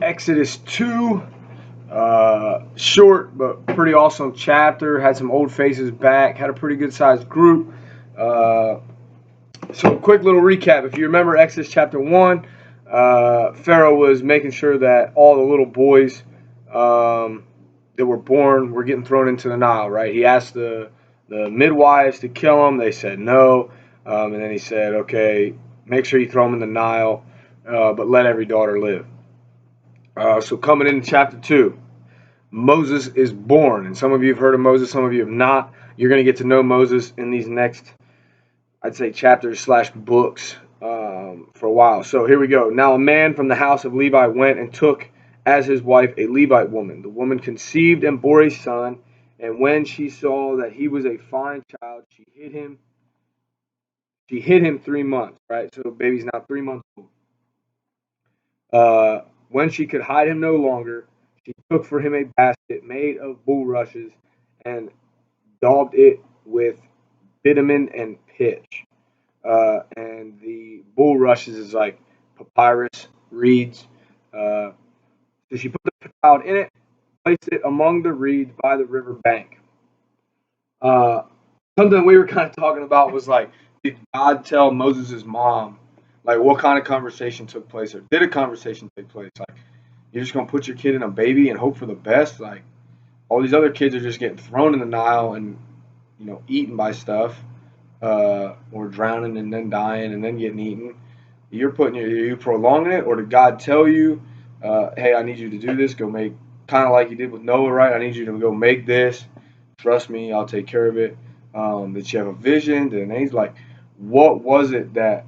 Exodus 2. Short but pretty awesome chapter. Had some old faces back. Had a pretty good sized group. Uh, so, quick little recap. If you remember Exodus chapter 1, Pharaoh was making sure that all the little boys that were born were getting thrown into the Nile, right? He asked the midwives to kill them. They said no. And then he said, okay, make sure you throw them in the Nile, but let every daughter live. So coming into chapter 2, Moses is born. And some of you have heard of Moses, some of you have not. You're going to get to know Moses in these next, I'd say, chapters slash books for a while. So here we go. Now a man from the house of Levi went and took as his wife a Levite woman. The woman conceived and bore a son. And when she saw that he was a fine child, she hid him. She hid him 3 months, right? So the baby's now 3 months old. When she could hide him no longer, she took for him a basket made of bulrushes and daubed it with bitumen and pitch. And the bulrushes is like papyrus, reeds. Uh, so she put the child in it, placed it among the reeds by the river bank. Uh, Something we were kind of talking about was like, did God tell Moses' mom, like, what kind of conversation took place, or did a conversation take place? Like, you're just gonna put your kid in a baby and hope for the best? Like, all these other kids are just getting thrown in the Nile and eaten by stuff, or drowning and then dying and then getting eaten. Are you prolonging it, or did God tell you, hey, I need you to do this? Go make, kind of like you did with Noah, right? I need you to go make this. Trust me, I'll take care of it. Did you have a vision? And he's like, what was it that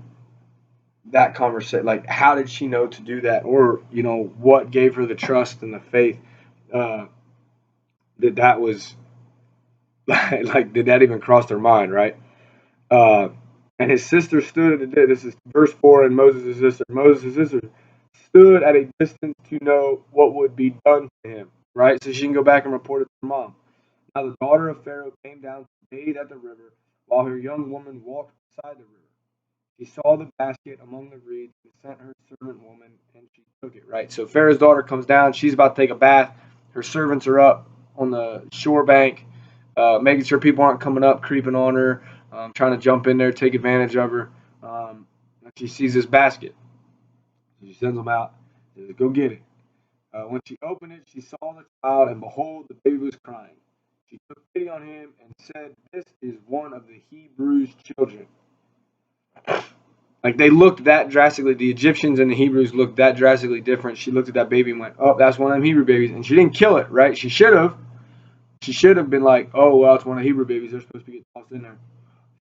conversation? Like, how did she know to do that, or what gave her the trust and the faith uh, that was like, did that even cross their mind, right? Uh, and his sister stood at a distance. This is verse 4. And Moses' sister stood at a distance to know what would be done to him, right? So she can go back and report it to her mom. Now the daughter of Pharaoh came down to bathe at the river, while her young woman walked beside the river. She saw the basket among the reeds and sent her servant woman, and she took it, right? So Pharaoh's daughter comes down. She's about to take a bath. Her servants are up on the shore bank, making sure people aren't coming up, creeping on her, trying to jump in there, take advantage of her. And she sees this basket. So she sends them out. She says, go get it. When she opened it, she saw the child, and behold, the baby was crying. She took pity on him and said, this is one of the Hebrews' children. Like, they looked that drastically. The Egyptians and the Hebrews looked that drastically different. She looked at that baby and went, oh, that's one of them Hebrew babies. And she didn't kill it, right? She should have. She should have been like, oh, well, it's one of the Hebrew babies. They're supposed to get tossed in there.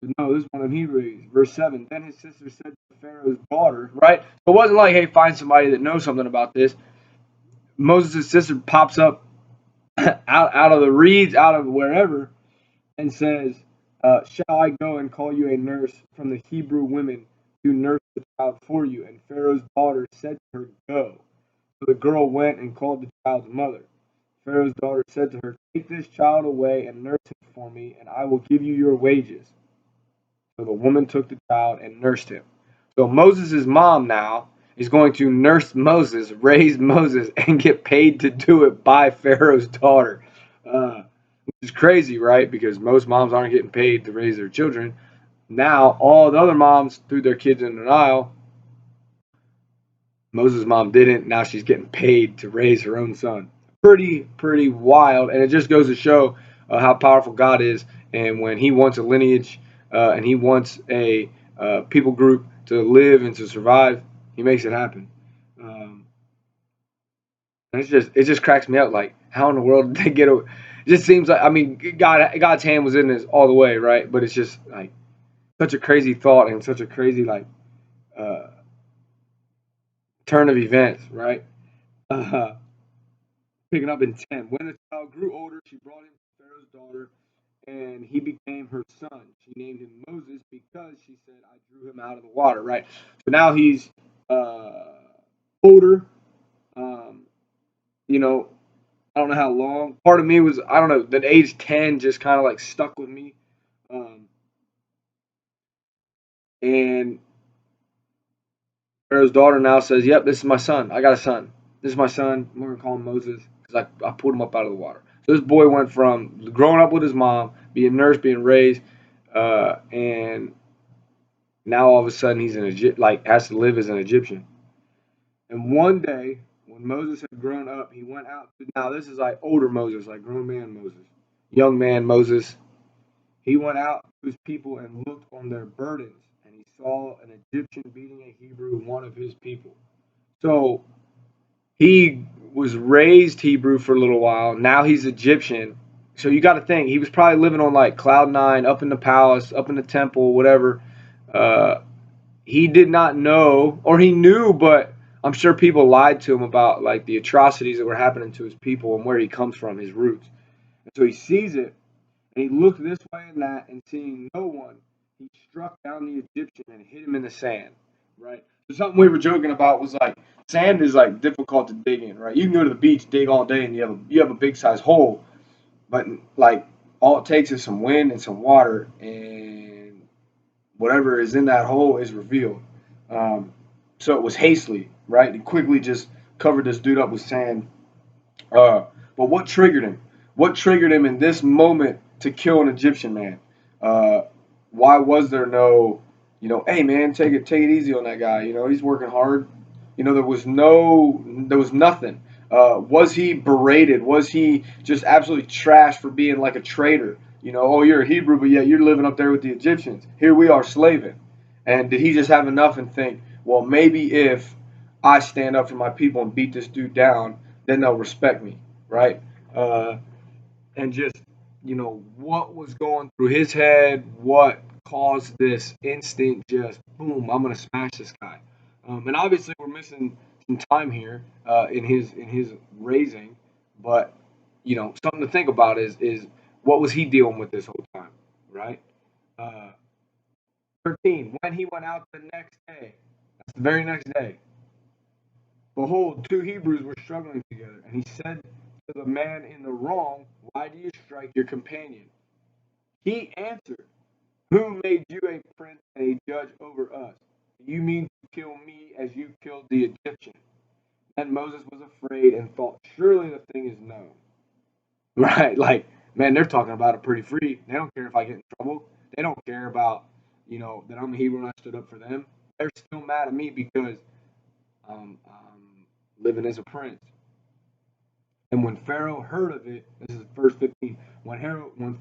But no, this is one of them Hebrew babies. Verse 7. Then his sister said to Pharaoh's daughter, right? So it wasn't like, hey, find somebody that knows something about this. Moses' sister pops up out of the reeds, out of wherever, and says, shall I go and call you a nurse from the Hebrew women to nurse the child for you? And Pharaoh's daughter said to her, go. So the girl went and called the child's mother. Pharaoh's daughter said to her, take this child away and nurse him for me, and I will give you your wages. So the woman took the child and nursed him. So Moses' mom now is going to nurse Moses, raise Moses, and get paid to do it by Pharaoh's daughter. Which is crazy, right? Because most moms aren't getting paid to raise their children. Now, all the other moms threw their kids in the Nile. Moses' mom didn't. Now she's getting paid to raise her own son. Pretty wild. And it just goes to show how powerful God is. And when he wants a lineage and he wants a people group to live and to survive, he makes it happen. And it just cracks me up. Like, how in the world did they get away? It just seems like, I mean, God's hand was in this all the way, right? But it's just like such a crazy thought and such a crazy like uh, turn of events, right? Uh, Picking up in 10. When the child grew older, she brought him to Pharaoh's daughter, and he became her son. She named him Moses because she said, I drew him out of the water, right? So now he's older. Um, you know, I don't know how long. Part of me was, I don't know, that age 10 just kind of like stuck with me. Um, and Pharaoh's daughter now says, yep, this is my son. I got a son. This is my son. We're gonna call him Moses because I pulled him up out of the water. So this boy went from growing up with his mom, being nursed, being raised, and now all of a sudden he's an like has to live as an Egyptian. And one day, when Moses had grown up, he went out. Now this is like older Moses, like grown man Moses, young man Moses. He went out to his people and looked on their burdens, and he saw an Egyptian beating a Hebrew, one of his people. So he was raised Hebrew for a little while. Now he's Egyptian. So you got to think he was probably living on like cloud nine, up in the palace, up in the temple, whatever. Uh, he did not know, or he knew, but I'm sure people lied to him about like the atrocities that were happening to his people and where he comes from, his roots. And so he sees it, and he looked this way and that, and seeing no one, he struck down the Egyptian and hit him in the sand. Right. So something we were joking about was like sand is like difficult to dig in. Right. You can go to the beach, dig all day, and you have a big size hole, but like all it takes is some wind and some water, and whatever is in that hole is revealed. Um, so it was hastily, right? He quickly just covered this dude up with sand. But what triggered him? What triggered him in this moment to kill an Egyptian man? Uh, why was there no, hey man, take it easy on that guy. He's working hard. There was nothing. Was he berated? Was he just absolutely trashed for being like a traitor? Oh, you're a Hebrew, but yet you're living up there with the Egyptians. Here we are slaving. And did he just have enough and think, well, maybe if I stand up for my people and beat this dude down, then they'll respect me, right? Uh, and just, what was going through his head, what caused this instant just boom, I'm gonna smash this guy. And obviously we're missing some time here in his raising, but something to think about is what was he dealing with this whole time, right? Uh, 13. When he went out the next day, that's the very next day. Behold, two Hebrews were struggling together, and he said to the man in the wrong, why do you strike your companion? He answered, who made you a prince and a judge over us? You mean to kill me as you killed the Egyptian? Then Moses was afraid and thought, surely the thing is known. Right? Like, man, they're talking about it pretty free. They don't care if I get in trouble. They don't care about, that I'm a Hebrew and I stood up for them. They're still mad at me because I'm living as a prince. And when Pharaoh heard of it, this is verse 15. When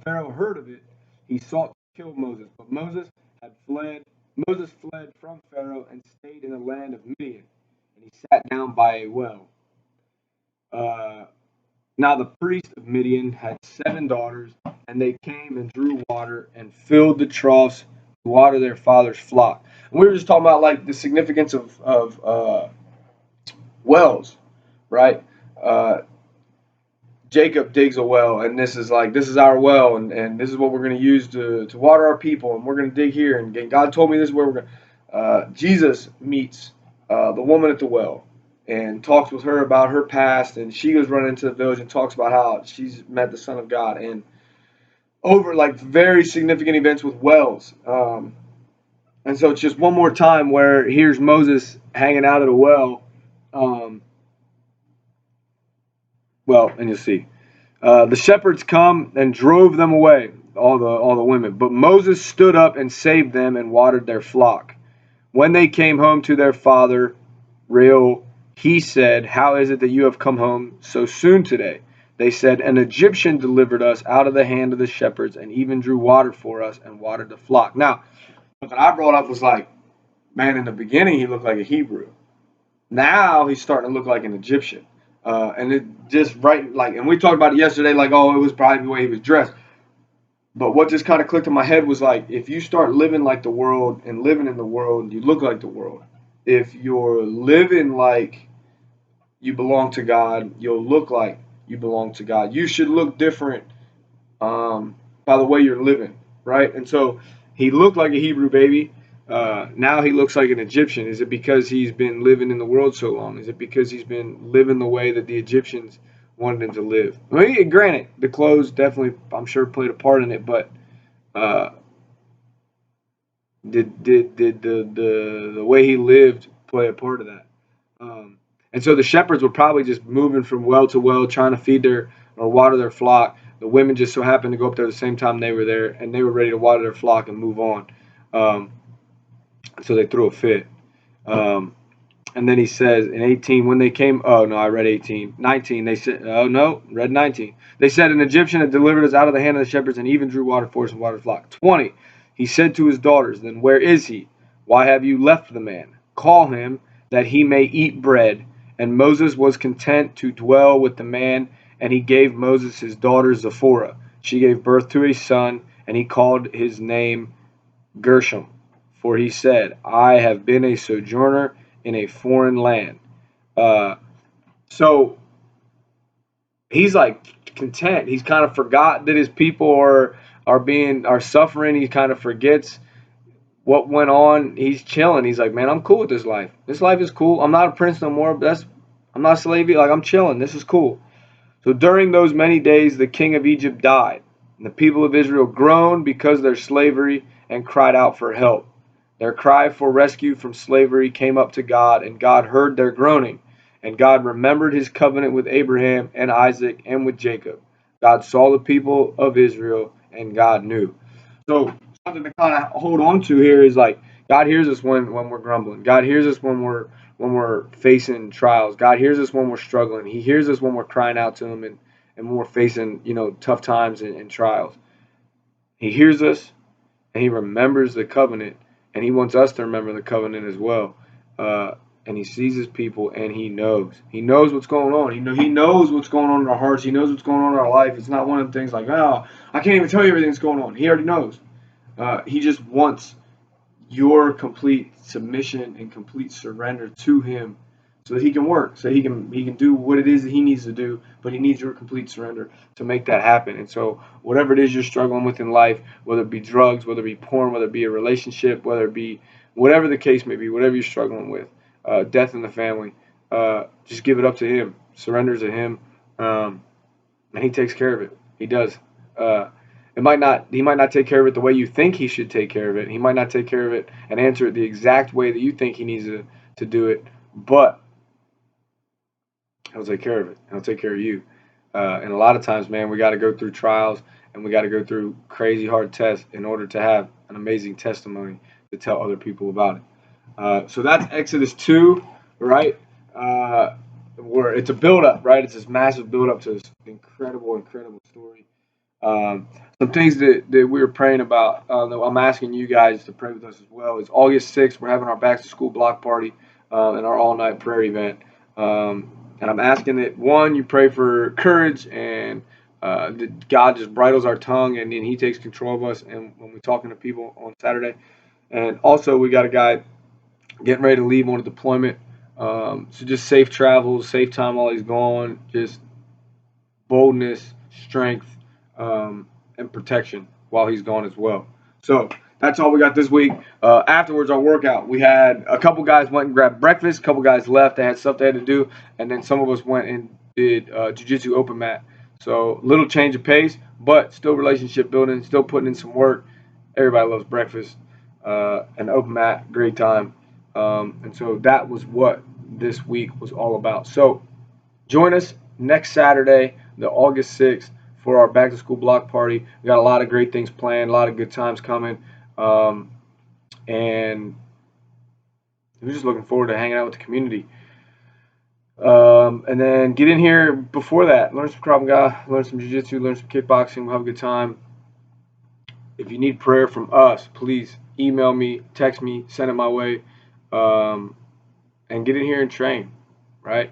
Pharaoh heard of it, he sought to kill Moses, but had fled. Moses fled from Pharaoh and stayed in the land of Midian, and he sat down by a well. Uh, Now the priest of Midian had 7 daughters, and they came and drew water and filled the troughs to water their father's flock. And we were just talking about like the significance of wells, right? Uh, Jacob digs a well, and this is our well, and this is what we're going to use to water our people, and we're going to dig here, and God told me this is where we're going. Jesus meets the woman at the well and talks with her about her past, and she goes running into the village and talks about how she's met the Son of God, and over like very significant events with wells. And so it's just one more time where here's Moses hanging out at a well. Um, and you'll see. The shepherds come and drove them away, all the women. But Moses stood up and saved them and watered their flock. When they came home to their father, Reuel, he said, how is it that you have come home so soon today? They said, an Egyptian delivered us out of the hand of the shepherds and even drew water for us and watered the flock. Now, what I brought up was like, man, in the beginning he looked like a Hebrew. Now he's starting to look like an Egyptian. And it just right like, and we talked about it yesterday, like, oh, it was probably the way he was dressed. But what just kind of clicked in my head was like, if you start living like the world and living in the world, you look like the world. If you're living like you belong to God, you'll look like you belong to God. You should look different by the way you're living, right? And so he looked like a Hebrew baby. Now he looks like an Egyptian. Is it because he's been living in the world so long? Is it because he's been living the way that the Egyptians wanted him to live? I mean, granted, the clothes definitely, I'm sure, played a part in it, but uh, did the way he lived play a part of that? And so the shepherds were probably just moving from well to well, trying to feed their or water their flock. The women just so happened to go up there the same time they were there, and they were ready to water their flock and move on. Um, so they threw a fit. Um, and then he says in 18, when they came, oh no, I read 18. 19, they said, oh no, read 19. They said, an Egyptian had delivered us out of the hand of the shepherds and even drew water for us and watered the flock. 20, he said to his daughters, then where is he? Why have you left the man? Call him that he may eat bread. And Moses was content to dwell with the man, and he gave Moses his daughter Zipporah. She gave birth to a son, and he called his name Gershom, for he said, I have been a sojourner in a foreign land. Uh, so he's like content. He's kind of forgot that his people are suffering. He kind of forgets what went on. He's chilling. He's like, man, I'm cool with this life. This life is cool. I'm not a prince no more. But I'm not a slave. Like, I'm chilling. This is cool. So during those many days, the king of Egypt died, and the people of Israel groaned because of their slavery and cried out for help. Their cry for rescue from slavery came up to God, and God heard their groaning. And God remembered his covenant with Abraham and Isaac and with Jacob. God saw the people of Israel, and God knew. So something to kind of hold on to here is like God hears us when we're grumbling. God hears us when we're facing trials. God hears us when we're struggling. He hears us when we're crying out to him and when we're facing, tough times and trials. He hears us and he remembers the covenant, and he wants us to remember the covenant as well. And he sees his people, and he knows. He knows what's going on. He knows what's going on in our hearts. He knows what's going on in our life. It's not one of the things like, oh, I can't even tell you everything that's going on. He already knows. He just wants your complete submission and complete surrender to him so that he can work, so he can do what it is that he needs to do, but he needs your complete surrender to make that happen. And so whatever it is you're struggling with in life, whether it be drugs, whether it be porn, whether it be a relationship, whether it be whatever the case may be, whatever you're struggling with, death in the family, just give it up to him, surrender to him, and he takes care of it. He does. Uh, he might not take care of it the way you think he should take care of it. He might not take care of it and answer it the exact way that you think he needs to do it, but he'll take care of it. He'll take care of you. And a lot of times, man, we got to go through trials and we got to go through crazy hard tests in order to have an amazing testimony to tell other people about it. So that's Exodus 2, right? Where it's a build up, right? It's this massive build up to this incredible story. Um, some things that we were praying about, that I'm asking you guys to pray with us as well, is August 6th, we're having our back to school block party and our all night prayer event. And I'm asking that, one, you pray for courage and that God just bridles our tongue and then he takes control of us and when we're talking to people on Saturday. And also, we got a guy getting ready to leave on a deployment. So just safe travels, safe time while he's gone, just boldness, strength, and protection while he's gone as well. So that's all we got this week. Afterwards, our workout, we had a couple guys went and grabbed breakfast, a couple guys left, they had stuff they had to do, and then some of us went and did jiu-jitsu open mat. So little change of pace, but still relationship building, still putting in some work. Everybody loves breakfast and open mat, great time. And so that was what this week was all about. So join us next Saturday, the August 6th, for our back to school block party. We got a lot of great things planned, a lot of good times coming. And we're just looking forward to hanging out with the community. And then get in here before that, learn some Krav Maga, learn some Jiu-Jitsu, learn some kickboxing. We'll have a good time. If you need prayer from us, please email me, text me, send it my way, and get in here and train, right?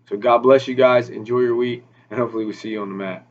So God bless you guys. Enjoy your week, and hopefully we see you on the mat.